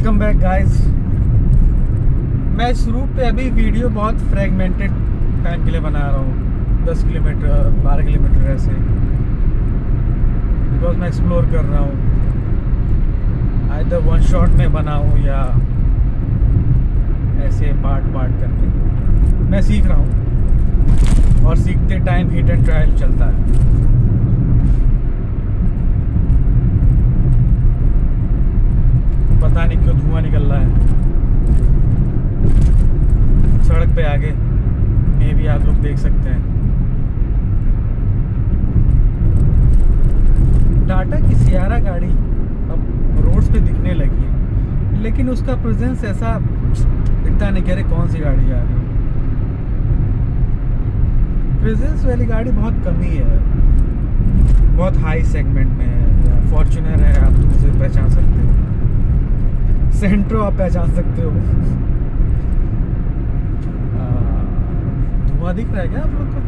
Welcome back guys. मैं इस root पे अभी वीडियो बहुत फ्रेगमेंटेड टाइम के लिए बना रहा हूँ, 10 किलोमीटर 12 किलोमीटर ऐसे, बिकॉज मैं एक्सप्लोर कर रहा हूँ। आइदर वन शॉट में बनाऊँ या ऐसे पार्ट पार्ट करके मैं सीख रहा हूँ, और सीखते टाइम हिट एंड ट्रायल चलता है। पता नहीं क्यों धुआं निकल रहा है सड़क पे आगे, मे भी आप लोग देख सकते हैं। टाटा की सियारा गाड़ी अब रोड्स पे दिखने लगी है, लेकिन उसका प्रेजेंस ऐसा दिखता नहीं। कह रहे कौन सी गाड़ी जा रही है। प्रेजेंस वाली गाड़ी बहुत कम ही है, बहुत हाई सेगमेंट में है। फॉर्च्यूनर है, आप तो उसे पहचान सकते हो। सेंट्रो आप पहचान सकते हो। धुआं दिख रहा है क्या आप लोग को?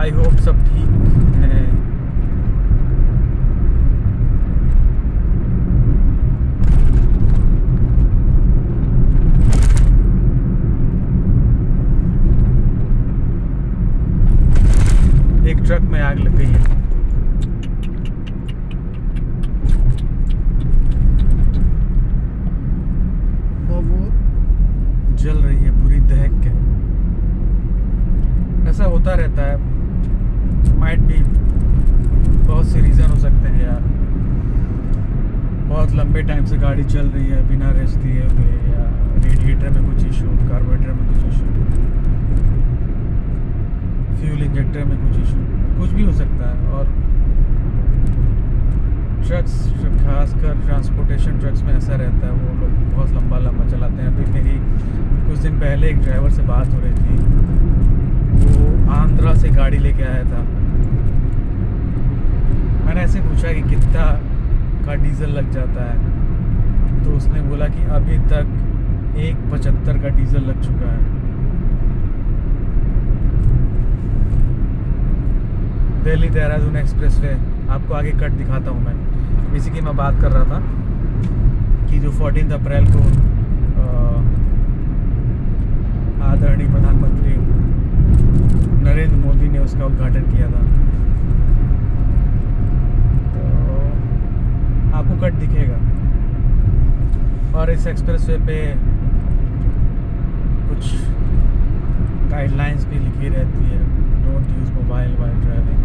आई होप सब ठीक है। एक ट्रक में आग लग गई है। और वो जल रही है पूरी दहक के। ऐसा होता रहता है, माइट भी बहुत से रीज़न हो सकते हैं यार। बहुत लंबे टाइम से गाड़ी चल रही है बिना रेस्ट दिए हुए, या रेडिएटर में कुछ इशू, कार्बोरेटर में कुछ इशू, फ्यूल इंजेक्टर में कुछ इशू, कुछ भी हो सकता है। और ट्रक्स, खासकर ट्रांसपोर्टेशन ट्रक्स में ऐसा रहता है, वो लोग बहुत लंबा लंबा चलाते हैं। अभी मेरी कुछ दिन पहले एक ड्राइवर से बात हो रही थी, वो आंध्रा से गाड़ी लेके आया था। मैंने ऐसे पूछा कि कितना का डीज़ल लग जाता है, तो उसने बोला कि अभी तक 1.75 का डीज़ल लग चुका है। दिल्ली देहरादून एक्सप्रेस वे, आपको आगे कट दिखाता हूँ मैं। इसी की मैं बात कर रहा था कि जो 14 अप्रैल को आदरणीय प्रधानमंत्री नरेंद्र मोदी ने उसका उद्घाटन किया था, तो आपको कट दिखेगा। और इस एक्सप्रेस वे पे कुछ गाइडलाइंस भी लिखी रहती है, don't use mobile while driving.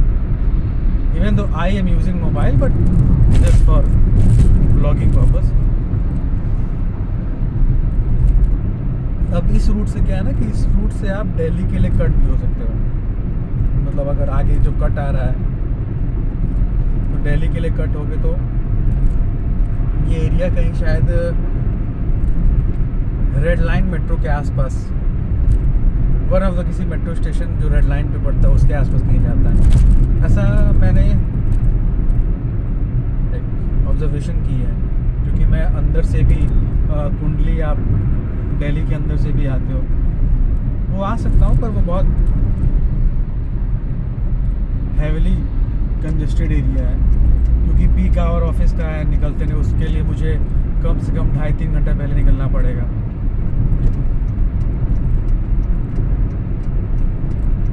Even though I am using mobile, but just for vlogging purpose. अब इस रूट से क्या है ना कि इस रूट से आप दिल्ली के लिए कट भी हो सकते हो। मतलब अगर आगे जो कट आ रहा है तो दिल्ली के लिए कट होगे, तो ये एरिया कहीं शायद रेड लाइन मेट्रो के आसपास, वन ऑफ द किसी मेट्रो स्टेशन जो रेड लाइन पे पड़ता है उसके आसपास कहीं जाता है। ऐसा मैंने एक ऑब्जर्वेशन की है, क्योंकि मैं अंदर से भी कुंडली, आप दिल्ली के अंदर से भी आते हो, वो आ सकता हूँ, पर वो बहुत हैवीली कंजेस्टेड एरिया है, क्योंकि पीक आवर ऑफिस का है, निकलते नहीं, उसके लिए मुझे कम से कम 2.5-3 घंटे पहले निकलना पड़ेगा।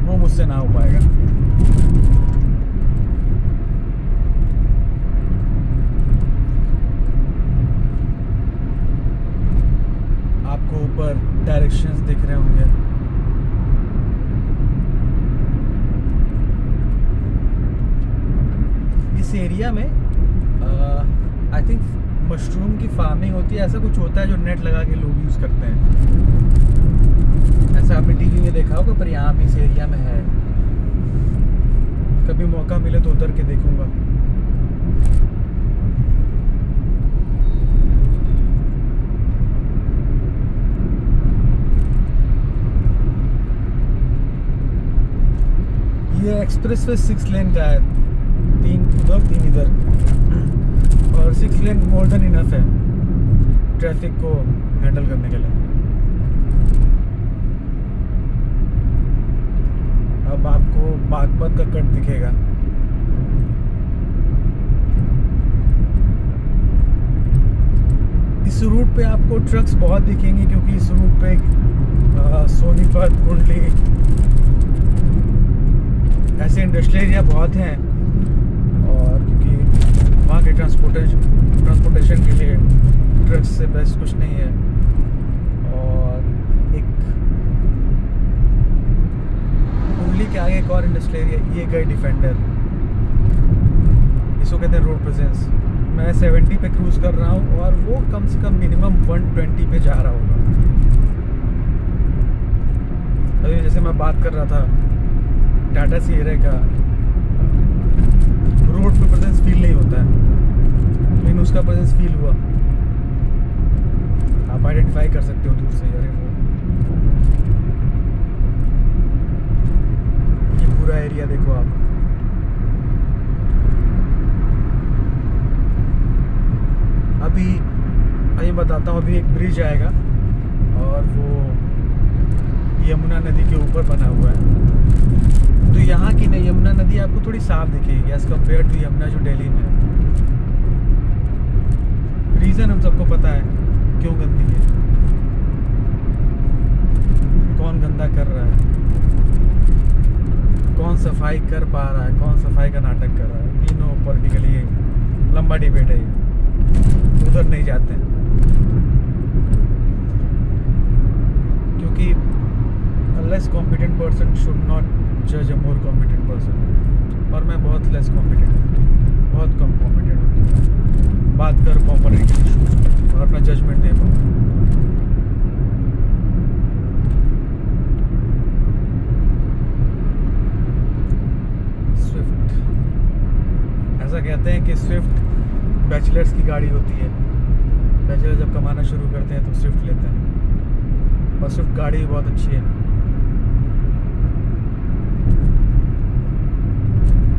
वो मुझसे ना हो पाएगा। आपको ऊपर डायरेक्शंस दिख रहे होंगे। इस एरिया में आई थिंक मशरूम की फार्मिंग होती है, ऐसा कुछ होता है जो नेट लगा के लोग यूज़ करते हैं। ऐसा आपने टीवी में देखा होगा, पर यहाँ भी इस एरिया में है। कभी मौका मिले तो उतर के देखूंगा। ये एक्सप्रेस वे 6 लेन का है, 3 उधर 3 इधर, और 6 लेन मोर देन इनफ है ट्रैफिक को हैंडल करने के लिए। अब आपको बागपत का कट दिखेगा। इस रूट पे आपको ट्रक्स बहुत दिखेंगे क्योंकि इस रूट पे सोनीपत, कुंडली ऐसे इंडस्ट्रियल एरिया बहुत हैं, और क्योंकि वहाँ के ट्रांसपोर्टेशन के लिए ट्रक्स से बेस्ट कुछ नहीं है। और एक कुंडली के आगे एक और इंडस्ट्रियल एरिया, ये गई डिफेंडर, इसको कहते हैं रोड प्रेजेंस। मैं 70 पे क्रूज़ कर रहा हूँ और वो कम से कम मिनिमम 120 पे जा रहा होगा। अभी जैसे मैं बात कर रहा था टाटा सिएरा का, रोड पे प्रेजेंस फील नहीं होता है, लेकिन उसका प्रेजेंस फील हुआ। आप आइडेंटिफाई कर सकते हो दूर से, अरे वो ये पूरा एरिया देखो आप। अभी बताता हूँ, अभी एक ब्रिज आएगा और वो यमुना नदी के ऊपर बना हुआ है। तो यहाँ की ना यमुना नदी आपको थोड़ी साफ दिखेगी एज़ कम्पेयर टू यमुना जो दिल्ली में है। रीज़न हम सबको पता है क्यों गंदी है, कौन गंदा कर रहा है, कौन सफाई कर पा रहा है, कौन सफाई का नाटक कर रहा है। वी नो पॉलिटिकली लंबा डिबेट है, उधर नहीं जाते हैं क्योंकि less competent person should not जज अ मोर कॉम्पिटेंट पर्सन। और मैं बहुत लेस कॉम्पिटेंट हूँ, बहुत कम कॉम्पिटेंट हूँ, बात कर पाऊँ पॉलिटिकल इशूज़ और अपना जजमेंट दे पाऊँ। स्विफ्ट, ऐसा कहते हैं कि स्विफ्ट बैचलर्स की गाड़ी होती है। बैचलर जब कमाना शुरू करते हैं तो स्विफ्ट लेते हैं, और स्विफ्ट गाड़ी बहुत अच्छी है।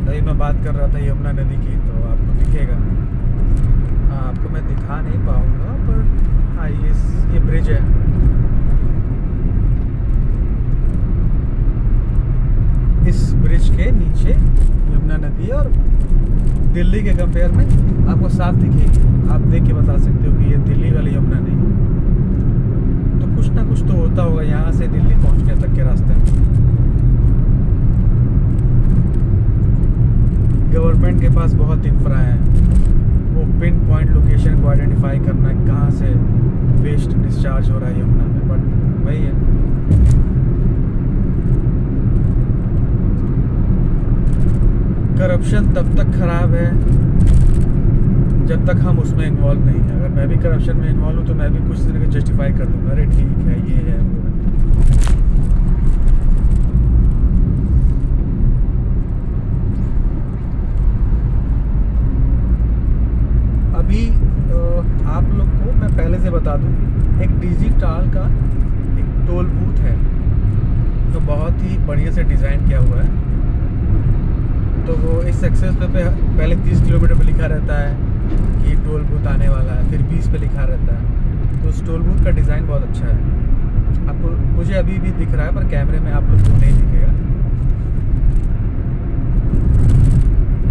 तभी मैं बात कर रहा था यमुना नदी की, तो आपको दिखेगा। हाँ, आपको मैं दिखा नहीं पाऊँगा, पर हाँ ये ब्रिज है। इस ब्रिज के नीचे यमुना नदी है, और दिल्ली के कंपेयर में आपको साफ दिखेगी। आप देख के बता सकते हो कि ये दिल्ली वाली यमुना नहीं। तो कुछ ना कुछ तो होता होगा यहाँ से दिल्ली पहुँचने तक के रास्ते में। गवर्नमेंट के पास बहुत इंफ्रा है, वो पिन पॉइंट लोकेशन को आइडेंटिफाई करना है कहाँ से वेस्ट डिस्चार्ज हो रहा है यमुना में, बट वही है। करप्शन तब तक खराब है जब तक हम उसमें इन्वॉल्व नहीं है। अगर मैं भी करप्शन में इन्वॉल्व हूँ तो मैं भी कुछ तरीके जस्टिफाई कर दूँगा, अरे ठीक है ये है वो है। अभी आप लोग को मैं पहले से बता दूँ, एक डिजिटल का एक टोल बूथ है तो बहुत ही बढ़िया से डिज़ाइन किया हुआ है। तो वो इस एक्सेस पे पहले 30 किलोमीटर पे लिखा रहता है कि टोल बूथ आने वाला है, फिर 20 पे लिखा रहता है। तो उस टोल बूथ का डिज़ाइन बहुत अच्छा है। आपको, मुझे अभी भी दिख रहा है पर कैमरे में आप लोग को नहीं दिखेगा,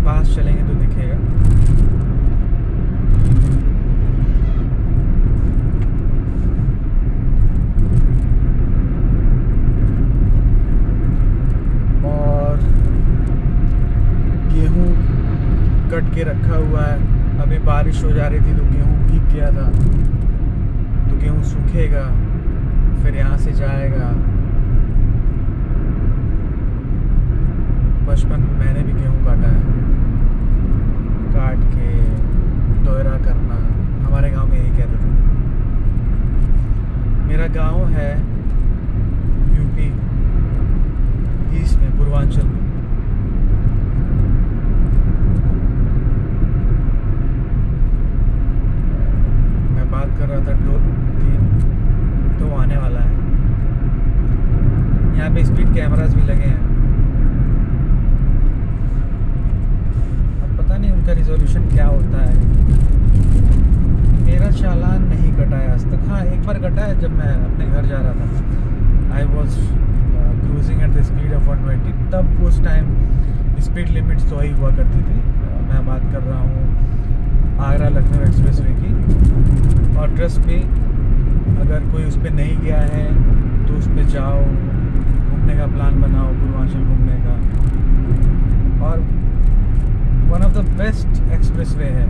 पास चलेंगे तो दिखेगा। कट के रखा हुआ है। अभी बारिश हो जा रही थी तो गेहूँ भीग गया था, तो गेहूँ सूखेगा, फिर यहाँ से जाएगा। बचपन में मैंने भी गेहूँ काटा है, काट के दोहरा करना, हमारे गांव में यही कहते थे। मेरा गांव है यूपी ईस्ट में, पूर्वांचल में। बात कर रहा था तो आने वाला है। यहाँ पे स्पीड कैमरास भी लगे हैं। अब पता नहीं उनका रिजोल्यूशन क्या होता है। मेरा चालान नहीं कटा है आज तक। हाँ, एक बार कटा है जब मैं अपने घर जा रहा था। I was cruising at the speed of 120। तब उस टाइम स्पीड लिमिट तो ही हुआ करती थी। मैं बात कर रहा हूँ आगरा लखनऊ एक्सप्रेसवे की। और ट्रस्ट मी, अगर कोई उस पर नहीं गया है तो उस पर जाओ, घूमने का प्लान बनाओ, पूर्वांचल घूमने का। और one of the best expressway है,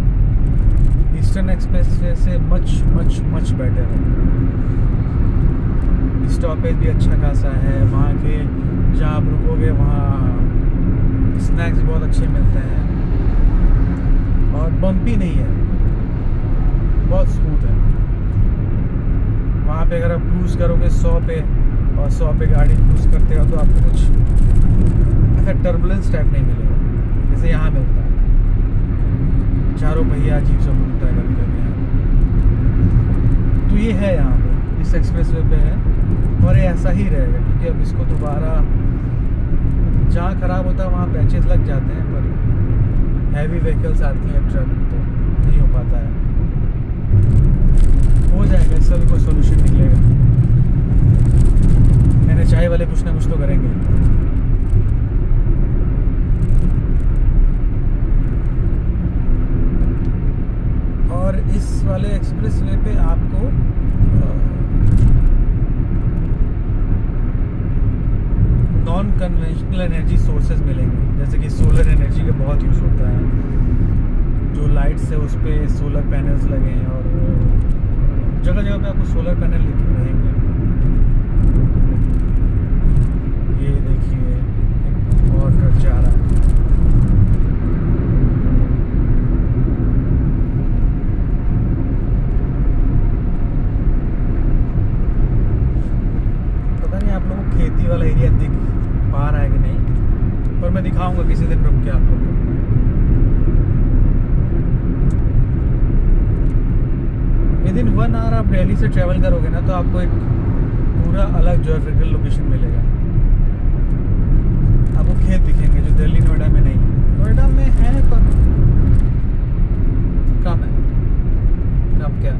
ईस्टर्न एक्सप्रेसवे से मच मच मच बेटर है। स्टॉपेज भी अच्छा खासा है, वहाँ के जहाँ आप रुकोगे वहाँ स्नैक्स बहुत अच्छे मिलते हैं और बम्पी नहीं है, बहुत स्मूथ है। वहाँ पे अगर आप क्रूज़ करोगे 100 पे और 100 पे गाड़ी क्रूज़ करते हो तो आपको कुछ ऐसा टर्बुलेंस टाइप नहीं मिलेगा जैसे यहाँ मिलता है। चारों पहिया अजीब सा घूमता है कभी कभी यहाँ पे। तो ये है यहाँ पे, इस एक्सप्रेसवे पे है और ये ऐसा ही रहेगा, क्योंकbéकि अब इसको दोबारा जहाँ ख़राब होता है वहाँ पैचेस लग जाते हैं, पर हैवी व्हीकल्स आती हैं, ट्रक, तो नहीं हो पाता है। हो जाएगा, इसका भी कोई सोल्यूशन निकलेगा। मैंने चाय वाले कुछ ना कुछ तो करेंगे। और इस वाले एक्सप्रेसवे पे आपको नॉन कन्वेंशनल एनर्जी सोर्सेज मिलेंगे, जैसे कि सोलर एनर्जी का बहुत यूज़ होता है। जो लाइट्स है उस पर सोलर पैनल्स लगे हैं और जगह जगह पे आपको सोलर पैनल लिखे रहेंगे। ये देखिए एक और ट्रक जा रहा है। पता नहीं आप लोगों को खेती वाला एरिया दिख पा रहा है कि नहीं, पर मैं दिखाऊंगा किसी दिन रुक के आप लोगों को। विदिन 1 आवर आप दिल्ली से ट्रैवल करोगे ना तो आपको एक पूरा अलग ज्योग्राफिकल लोकेशन मिलेगा। आपको खेत दिखेंगे जो दिल्ली नोएडा में नहीं है। नोएडा में है पर कम है। कम क्या,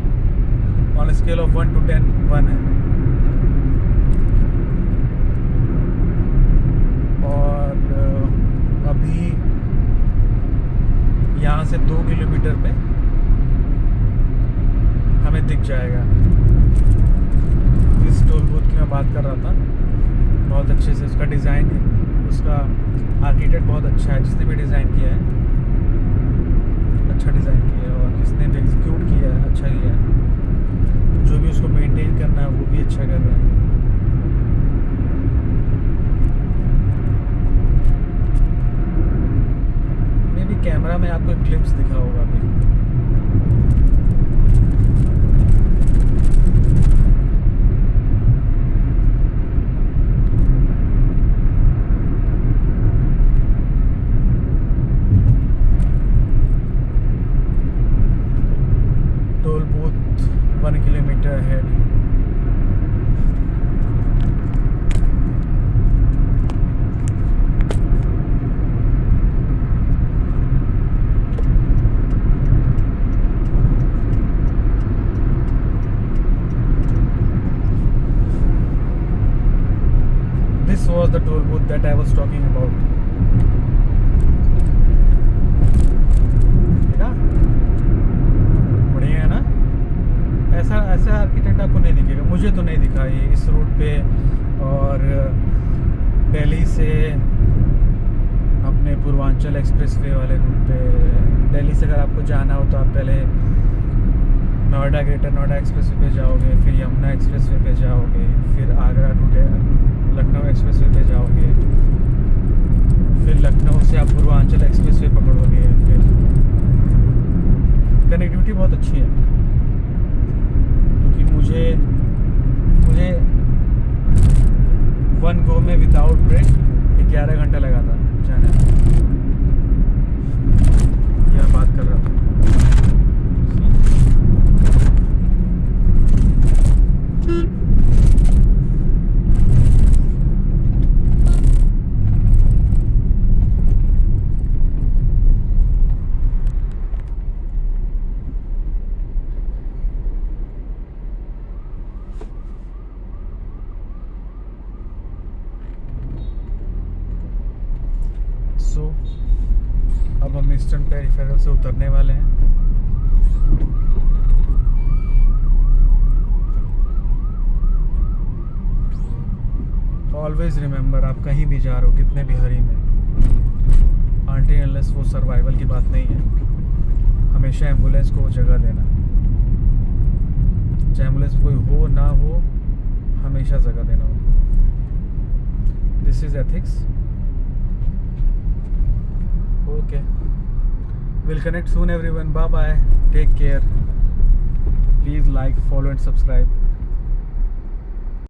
ऑन स्केल ऑफ 1 to 10 1 है। और अभी यहाँ से 2 किलोमीटर पे हमें दिख जाएगा। इस टोल बूथ की मैं बात कर रहा था, बहुत अच्छे से उसका डिज़ाइन है, उसका आर्किटेक्ट बहुत अच्छा है, जिसने भी डिज़ाइन किया है अच्छा डिज़ाइन किया है, और जिसने भी एग्जीक्यूट किया है अच्छा किया है, जो भी उसको मेंटेन करना है वो भी अच्छा कर रहा है। मे भी कैमरा में आपको एक क्लिप्स दिखा होगा अभी। Toll booth 1 kilometre ahead। This was the toll booth that I was talking about। देखा, बढ़िया है ना? ऐसा आर्किटेक्ट आपको नहीं दिखेगा, मुझे तो नहीं दिखा ये इस रूट पे। और दिल्ली से अपने पूर्वांचल एक्सप्रेसवे वाले रूट पे, दिल्ली से अगर आपको जाना हो तो आप पहले नोएडा ग्रेटर नोएडा एक्सप्रेसवे पे जाओगे, फिर यमुना एक्सप्रेसवे पे जाओगे, फिर आगरा टू लखनऊ एक्सप्रेसवे पे जाओगे, फिर लखनऊ से आप पूर्वांचल एक्सप्रेसवे पकड़ोगे। फिर कनेक्टिविटी बहुत अच्छी है, क्योंकि मुझे 1 गो में विदाउट ब्रेक 11 घंटा लगा था जाने में। यह बात कर रहा था। अब हम ईस्टर्न पेरिफेरल से उतरने वाले हैं। ऑलवेज रिमेंबर, आप कहीं भी जा रहे हो, कितने भी हरी में, आंटी अनलेस वो सर्वाइवल की बात नहीं है, हमेशा एम्बुलेंस को जगह देना। चाहे एम्बुलेंस कोई हो ना हो, हमेशा जगह देना हो। This is ethics. Okay, will connect soon everyone. Bye bye, take care, please like, follow and subscribe.